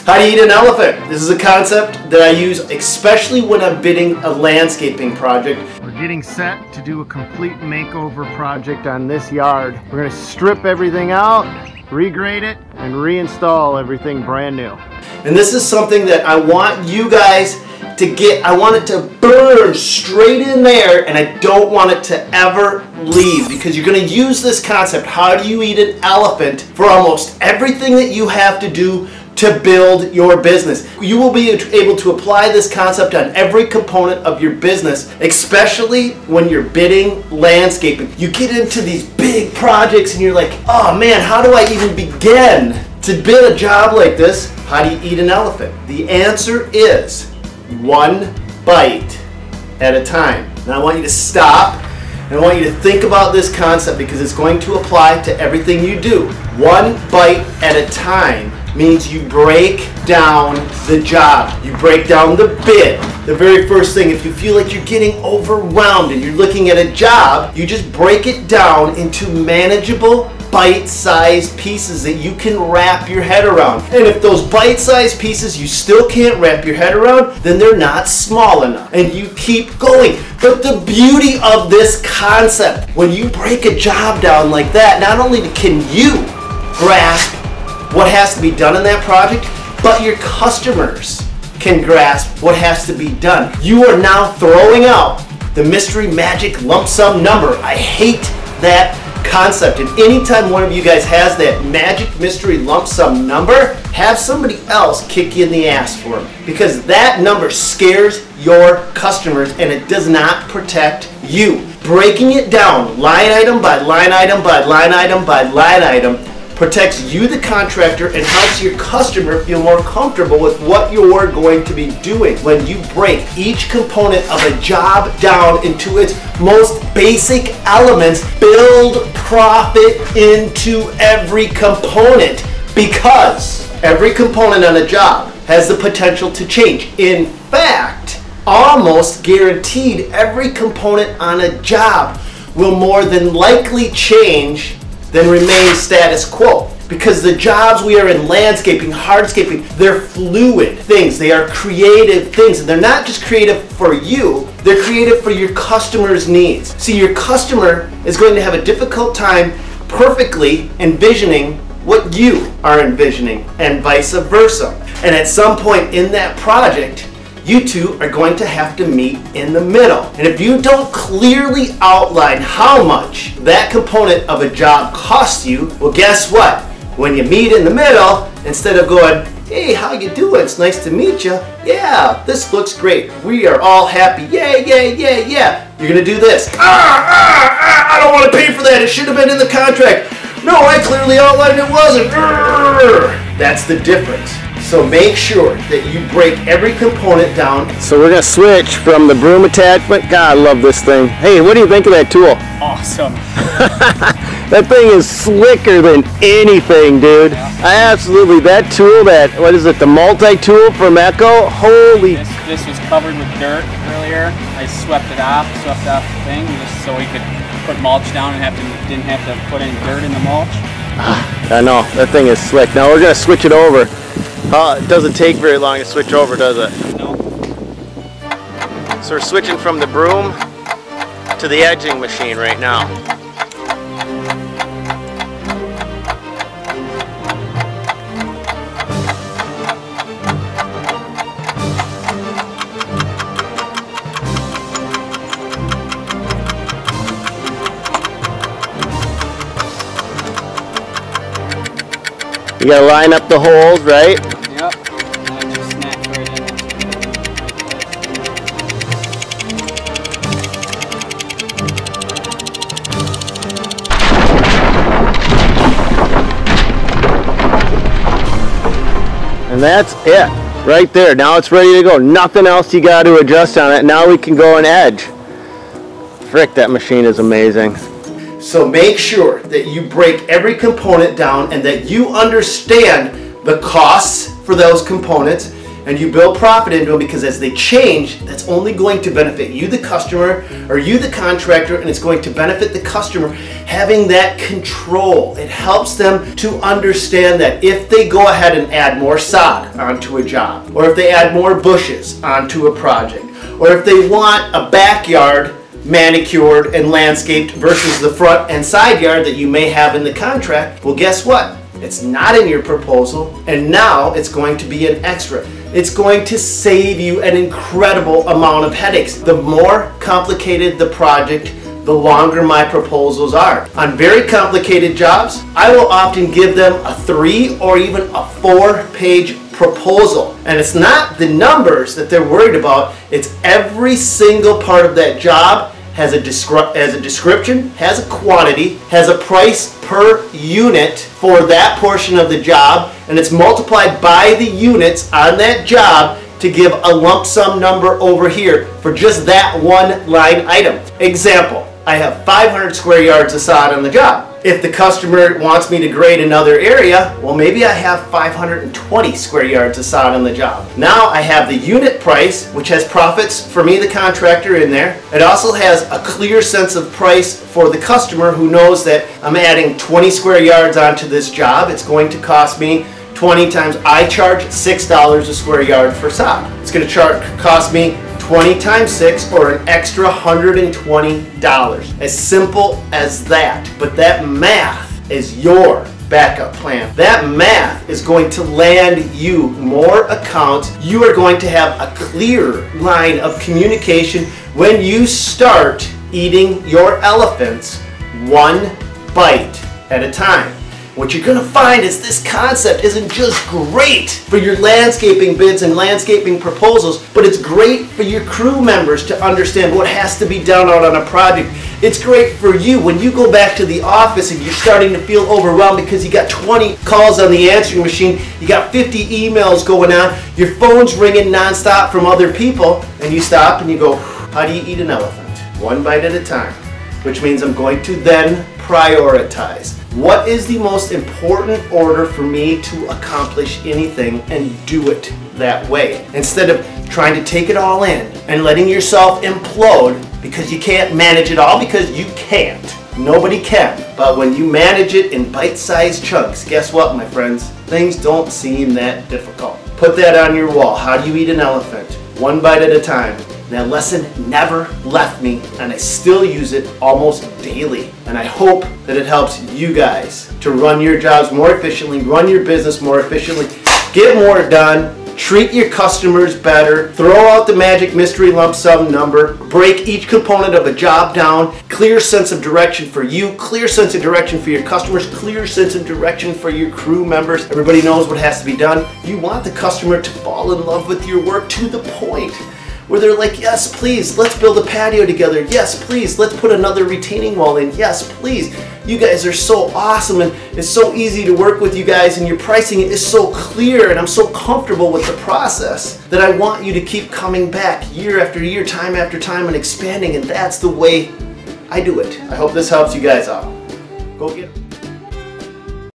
How to eat an elephant. This is a concept that I use especially when I'm bidding a landscaping project. We're getting set to do a complete makeover project on this yard. We're going to strip everything out, regrade it, and reinstall everything brand new. And this is something that I want you guys to get. I want it to burn straight in there, and I don't want it to ever leave, because you're going to use this concept, how do you eat an elephant, for almost everything that you have to do to build your business. You will be able to apply this concept on every component of your business, especially when you're bidding landscaping. You get into these big projects and you're like, oh man, how do I even begin to bid a job like this? How do you eat an elephant? The answer is one bite at a time. And I want you to stop and I want you to think about this concept, because it's going to apply to everything you do. One bite at a time means you break down the job. You break down the bid. The very first thing, if you feel like you're getting overwhelmed and you're looking at a job, you just break it down into manageable, bite-sized pieces that you can wrap your head around. And if those bite-sized pieces you still can't wrap your head around, then they're not small enough. And you keep going. But the beauty of this concept, when you break a job down like that, not only can you grasp what has to be done in that project, but your customers can grasp what has to be done. You are now throwing out the mystery magic lump sum number. I hate that concept, and anytime one of you guys has that magic mystery lump sum number, have somebody else kick you in the ass for them, because that number scares your customers and it does not protect you. Breaking it down line item by line item by line item by line item protects you, the contractor, and helps your customer feel more comfortable with what you're going to be doing. When you break each component of a job down into its most basic elements, build profit into every component, because every component on a job has the potential to change. In fact, almost guaranteed, every component on a job will more than likely change than remain status quo. Because the jobs we are in, landscaping, hardscaping, they're fluid things. They are creative things. And they're not just creative for you, they're creative for your customer's needs. See, your customer is going to have a difficult time perfectly envisioning what you are envisioning, and vice versa. And at some point in that project, you two are going to have to meet in the middle. And if you don't clearly outline how much that component of a job costs you, well, guess what? When you meet in the middle, instead of going, hey, how you doing? It's nice to meet you. Yeah, this looks great. We are all happy. Yeah, yeah, yeah, yeah. You're gonna do this. I don't want to pay for that. It should have been in the contract. No, I clearly outlined it wasn't. That's the difference. So make sure that you break every component down. So we're going to switch from the broom attachment. God, I love this thing. Hey, what do you think of that tool? Awesome. That thing is slicker than anything, dude. Yeah. I absolutely, that tool, what is it, the multi-tool from Echo? Holy. This was covered with dirt earlier. I swept the thing, just so we could put mulch down and didn't have to put any dirt in the mulch. I know, that thing is slick. Now we're going to switch it over. It doesn't take very long to switch over, does it? No. So we're switching from the broom to the edging machine right now. You gotta line up the holes, right? Yep. And it just snaps right in. And that's it, right there. Now it's ready to go. Nothing else you got to adjust on it. Now we can go and edge. Frick, that machine is amazing. So make sure that you break every component down and that you understand the costs for those components and you build profit into them, because as they change, that's only going to benefit you, the customer, or you, the contractor, and it's going to benefit the customer having that control. It helps them to understand that if they go ahead and add more sod onto a job, or if they add more bushes onto a project, or if they want a backyard manicured and landscaped versus the front and side yard that you may have in the contract, well, guess what? It's not in your proposal, and now it's going to be an extra. It's going to save you an incredible amount of headaches. The more complicated the project, the longer my proposals are. On very complicated jobs, I will often give them a 3 or even a 4-page proposal. And it's not the numbers that they're worried about, it's every single part of that job has a description, has a quantity, has a price per unit for that portion of the job, and it's multiplied by the units on that job to give a lump sum number over here for just that one line item. Example, I have 500 square yards of sod on the job. If the customer wants me to grade another area, well, maybe I have 520 square yards of sod on the job. Now I have the unit price, which has profits for me, the contractor, in there. It also has a clear sense of price for the customer who knows that I'm adding 20 square yards onto this job. It's going to cost me 20 times, I charge $6 a square yard for sod. It's going to cost me 20 times 6, or an extra $120. As simple as that. But that math is your backup plan. That math is going to land you more accounts. You are going to have a clear line of communication when you start eating your elephants one bite at a time. What you're going to find is this concept isn't just great for your landscaping bids and landscaping proposals, but it's great for your crew members to understand what has to be done out on a project. It's great for you when you go back to the office and you're starting to feel overwhelmed because you got 20 calls on the answering machine, you got 50 emails going on, your phone's ringing nonstop from other people, and you stop and you go, how do you eat an elephant? One bite at a time. Which means I'm going to then prioritize. What is the most important order for me to accomplish anything, and do it that way, instead of trying to take it all in and letting yourself implode because you can't manage it all, because you can't. Nobody can. But when you manage it in bite-sized chunks, guess what, my friends? Things don't seem that difficult. Put that on your wall. How do you eat an elephant? One bite at a time. That lesson never left me, and I still use it almost daily. And I hope that it helps you guys to run your jobs more efficiently, run your business more efficiently, get more done, treat your customers better, throw out the magic mystery lump sum number, break each component of a job down, clear sense of direction for you, clear sense of direction for your customers, clear sense of direction for your crew members. Everybody knows what has to be done. You want the customer to fall in love with your work to the point where they're like, yes, please, let's build a patio together. Yes, please, let's put another retaining wall in. Yes, please. You guys are so awesome, and it's so easy to work with you guys, and your pricing is so clear, and I'm so comfortable with the process that I want you to keep coming back year after year, time after time, and expanding, and that's the way I do it. I hope this helps you guys out. Go get it.